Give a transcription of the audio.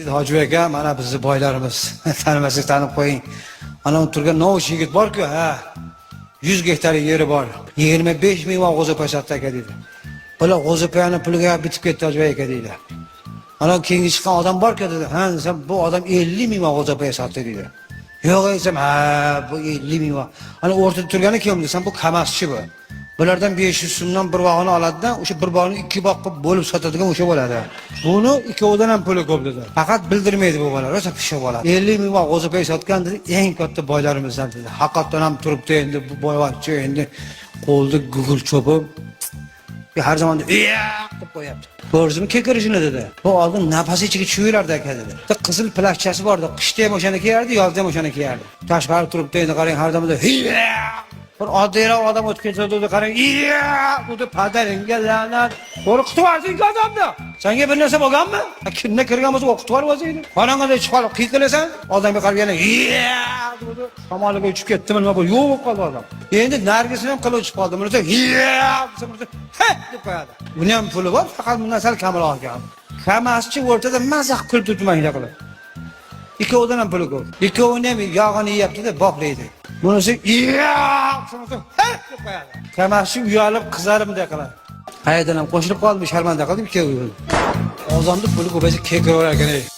Hacı aka, mana bizni boylarimiz. Tanımasak tanib qo'ying. Ana o'tirgan novush yigit bor-ku, ha. 100 gektar yeri bor. 25 ming g'o'zapoya sotdi aka deydi. Bular g'o'zapoyani puliga bitib ketdi Hacı aka deydi. Ana keyingi chiqqan odam bor-ku dedi. Ha, sen bu odam 50 ming g'o'zapoya sotdi deydi. Yo'q desam, ha, bu 50 ming. Ana o'rtada turgani kim desam, bu kamaschi bu. Bulardan 500 so'mdan bir bog'ini oladi-da, o'sha bir bog'ni ikki bog' qilib bo'lib sotadigan o'sha bo'ladi. Buni ikkovidan ham puli ko'p dedi. Faqat bildirmaydi bu bola, rosa pishiq bo'ladi. 50 ming g'o'zapoya sotgan dedi, eng katta boylarimizdan dedi. Haqiqatan ham turibdi endi bu boyvachcha endi qo'lda gugul cho'pib har zaman deb qo'yapti. Ko'rdingmi kekirishini dedi. Bu oldin nafasi ichiga tushib yurardi aka dedi. Qizil plashchasi bor edi, qishda ham o'shani kiyardi, yozda ham o'shani kiyardi. Tashqari turibdi endi qarang har zamanda bir oddiyroq odam o'tib ketsa dedi, qarang, dedi padaringga la'nat. Qo'rqitib yuborsin odamni. Senga bir narsa bo'lganmi? Kimga kirgan bo'lsa o'qitib yuborib o'zingni. Qorong'ida chiqib qolib qiyiqilasan, odamga qarab yana dedi. Shamoliga uchib ketdimi nima bo'ldi? Yo'q qoldi odam. Endi nargisini ham qilib uchib qoldi. Bunisi deb qo'yadi. Buni ham puli bor, faqat bundan sal kamroq olgan. Kamaschi o'rtada mazax qilib turmaydi qilib. Ikkovidan ham puli ko'p. Ikkovini ham yog'ini yeyapti-da, boplaydi. Bunisi deb qo'yadi. Kamaschi uyalib, qizarib bunday qiladi. Qayerdan ham qo'shilib qoldi, sharmanda qildi ikkovi. Ozonni puli ko'paysa kekiraverar ekan.